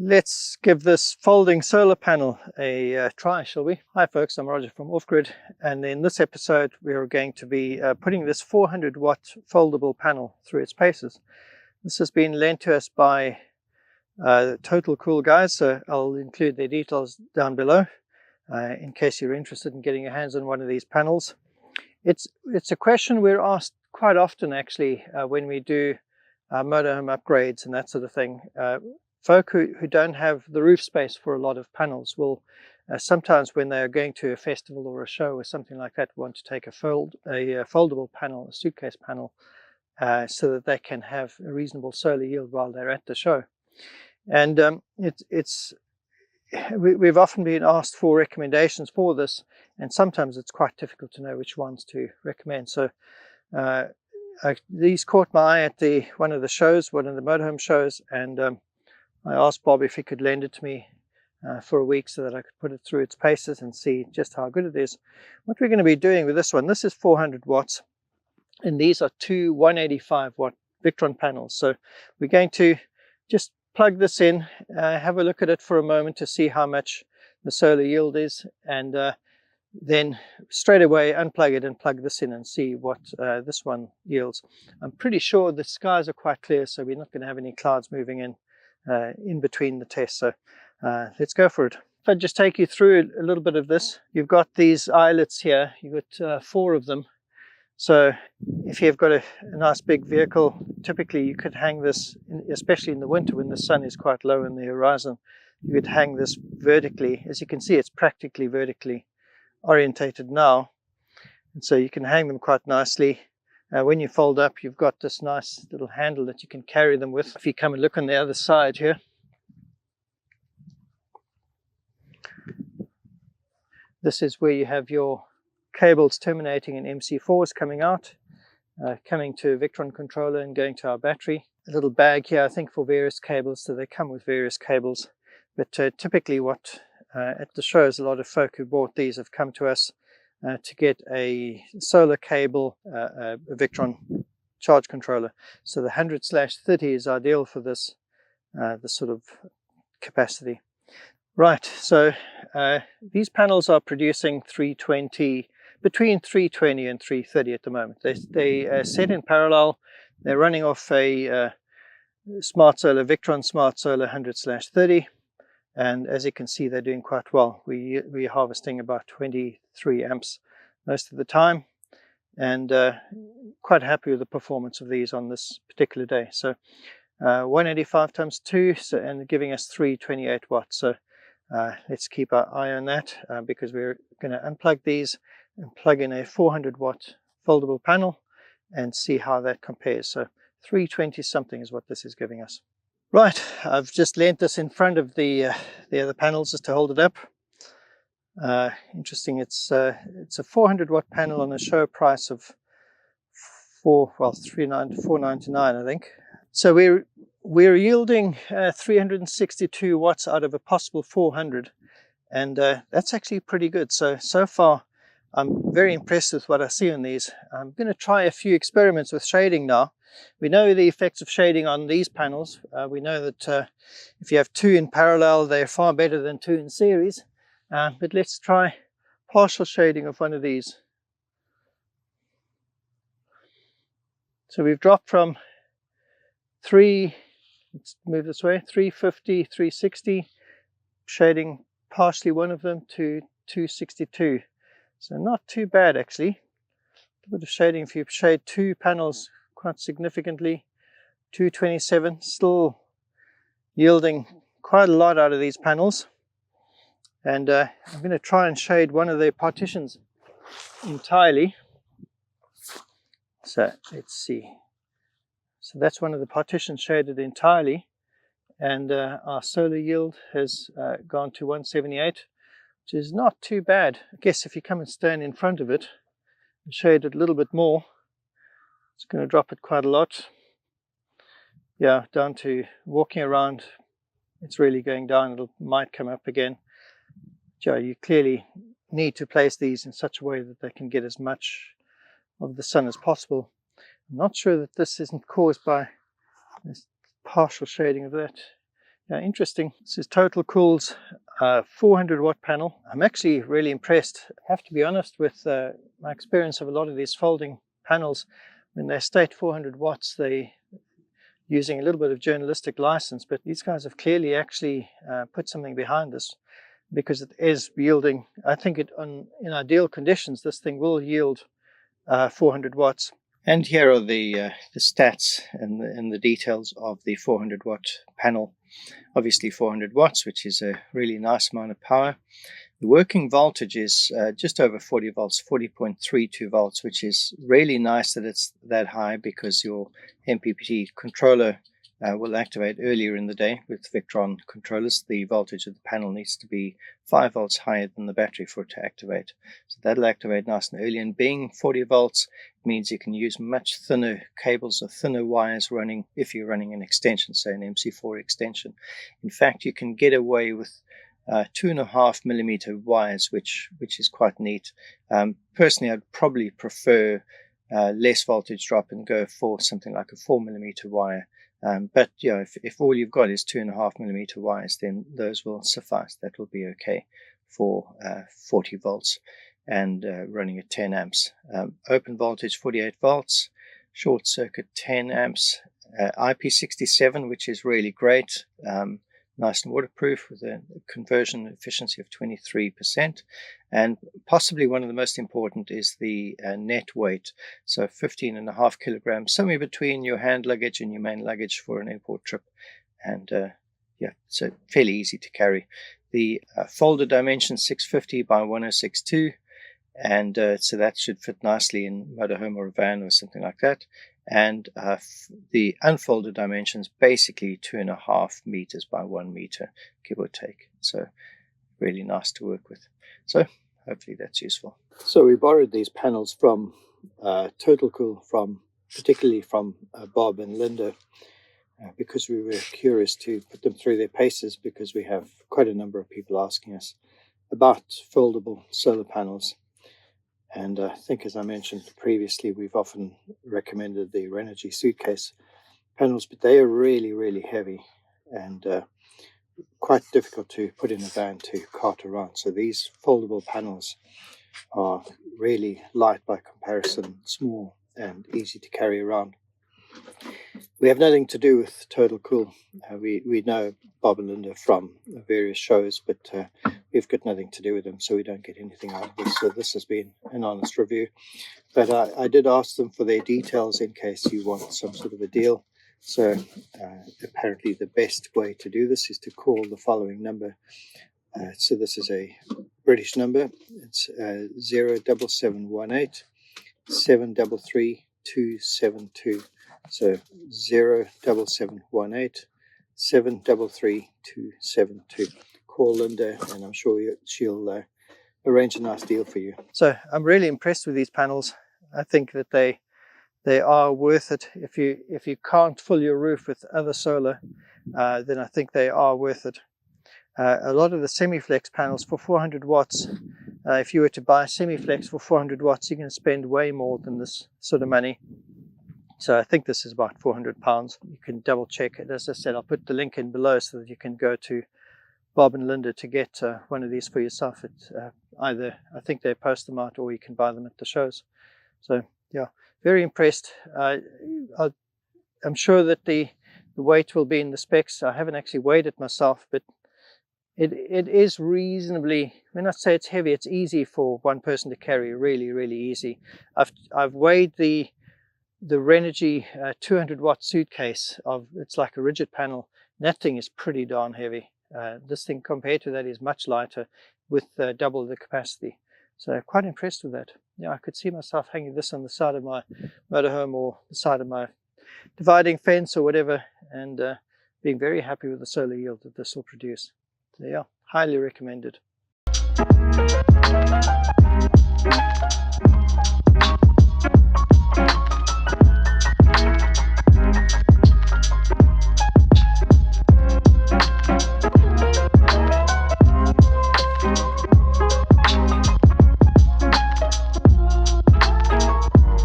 Let's give this folding solar panel a try, shall we? Hi folks, I'm Roger from Offgrid, and in this episode we are going to be putting this 400 watt foldable panel through its paces. This has been lent to us by Totalcool guys, so I'll include their details down below in case you're interested in getting your hands on one of these panels. It's a question we're asked quite often actually when we do motorhome upgrades and that sort of thing. Folk who don't have the roof space for a lot of panels will sometimes, when they are going to a festival or a show or something like that, want to take a foldable panel, a suitcase panel, so that they can have a reasonable solar yield while they're at the show. And we've often been asked for recommendations for this, and sometimes it's quite difficult to know which ones to recommend. So these caught my eye at one of the motorhome shows, and I asked Bob if he could lend it to me for a week so that I could put it through its paces and see just how good it is. What we're going to be doing with this one, this is 400 watts, and these are two 185 watt Victron panels. So we're going to just plug this in, have a look at it for a moment to see how much the solar yield is, and then straight away unplug it and plug this in and see what this one yields. I'm pretty sure the skies are quite clear, so we're not going to have any clouds moving in between the tests. So let's go for it. If I just take you through a little bit of this, you've got these eyelets here. You've got 4 of them. So if you've got a nice big vehicle, typically you could hang this, especially in the winter when the sun is quite low in the horizon, you could hang this vertically. As you can see, it's practically vertically orientated now, and so you can hang them quite nicely. When you fold up, you've got this nice little handle that you can carry them with. If you come and look on the other side here, this is where you have your cables terminating in MC4s coming out, coming to a Victron controller and going to our battery. A little bag here, I think, for various cables, so they come with various cables. But typically what at the shows, a lot of folk who bought these have come to us to get a solar cable, a Victron charge controller. So the 100/30 is ideal for this sort of capacity. Right, so these panels are producing between 320 and 330 at the moment. They are set in parallel. They're running off a Victron Smart Solar 100/30. And as you can see, they're doing quite well. We're harvesting about 23 amps most of the time, and quite happy with the performance of these on this particular day. So 185 times 2, and giving us 328 watts. So let's keep our eye on that because we're going to unplug these and plug in a 400 watt foldable panel and see how that compares. So 320 something is what this is giving us. Right, I've just lent this in front of the other panels just to hold it up. Interesting, it's a 400 watt panel on a show price of $499, I think. So we're yielding 362 watts out of a possible 400, and that's actually pretty good. So far, I'm very impressed with what I see on these. I'm going to try a few experiments with shading now. We know the effects of shading on these panels. We know that if you have 2 in parallel, they're far better than 2 in series. But let's try partial shading of one of these. So we've dropped from 350, 360, shading partially one of them, to 262. So not too bad actually. A bit of shading if you shade 2 panels quite significantly. 227, still yielding quite a lot out of these panels. And I'm going to try and shade one of the partitions entirely. So let's see. So that's one of the partitions shaded entirely, and our solar yield has gone to 178, which is not too bad. I guess if you come and stand in front of it and shade it a little bit more, it's going to drop it quite a lot. Yeah, down to walking around, it's really going down. It might come up again. So you clearly need to place these in such a way that they can get as much of the sun as possible. I'm not sure that this isn't caused by this partial shading of that. Interesting. This is Totalcool's 400 watt panel. I'm actually really impressed. I have to be honest with my experience of a lot of these folding panels. When they state 400 watts, they using a little bit of journalistic license, but these guys have clearly actually put something behind this, because it is yielding. I think in ideal conditions, this thing will yield 400 watts. And here are the stats and the details of the 400 watt panel. Obviously 400 watts, which is a really nice amount of power. The working voltage is just over 40 volts, 40.32 volts, which is really nice that it's that high, because your MPPT controller will activate earlier in the day. With Victron controllers, the voltage of the panel needs to be 5 volts higher than the battery for it to activate. So that'll activate nice and early, and being 40 volts means you can use much thinner cables or thinner wires running if you're running an extension, say an MC4 extension. In fact, you can get away with 2.5 millimeter wires, which is quite neat. Personally, I'd probably prefer less voltage drop and go for something like a 4 millimeter wire. But you know, if all you've got is 2.5 millimeter wires, then those will suffice. That will be okay for 40 volts and running at 10 amps. Open voltage 48 volts, short circuit 10 amps, IP67, which is really great. Nice and waterproof with a conversion efficiency of 23%. And possibly one of the most important is the net weight. So 15.5 kilograms, somewhere between your hand luggage and your main luggage for an airport trip. And yeah, so fairly easy to carry. The folder dimension 650 by 1062. And so that should fit nicely in motorhome or a van or something like that. And the unfolded dimensions basically 2.5 meters by 1 meter, give or take. So really nice to work with. So hopefully that's useful. So we borrowed these panels from Totalcool, particularly from Bob and Linda, because we were curious to put them through their paces, because we have quite a number of people asking us about foldable solar panels. And I think, as I mentioned previously, we've often recommended the Energy suitcase panels, but they are really, really heavy and quite difficult to put in a van to cart around. So these foldable panels are really light by comparison, small and easy to carry around. We have nothing to do with Totalcool. We know Bob and Linda from various shows, but we've got nothing to do with them, so we don't get anything out of this. So this has been an honest review. But I did ask them for their details in case you want some sort of a deal. So apparently the best way to do this is to call the following number. So this is a British number. It's 07718 733 272. So 07718 733 272. Call Linda, and I'm sure she'll arrange a nice deal for you. So I'm really impressed with these panels. I think that they are worth it. If you can't fill your roof with other solar, then I think they are worth it. A lot of the semi-flex panels for 400 watts, if you were to buy semi-flex for 400 watts, you're going to spend way more than this sort of money. So I think this is about £400. You can double check it. As I said, I'll put the link in below so that you can go to Bob and Linda to get one of these for yourself. It's either, I think they post them out, or you can buy them at the shows. So yeah, very impressed. I'm sure that the weight will be in the specs. I haven't actually weighed it myself, but it is reasonably, when I say it's heavy, it's easy for one person to carry, really, really easy. I've weighed the Energy 200 watt suitcase. It's like a rigid panel. That thing is pretty darn heavy. This thing compared to that is much lighter with double the capacity. So quite impressed with that. Yeah, I could see myself hanging this on the side of my motorhome or the side of my dividing fence or whatever, and being very happy with the solar yield that this will produce. So yeah, highly recommended.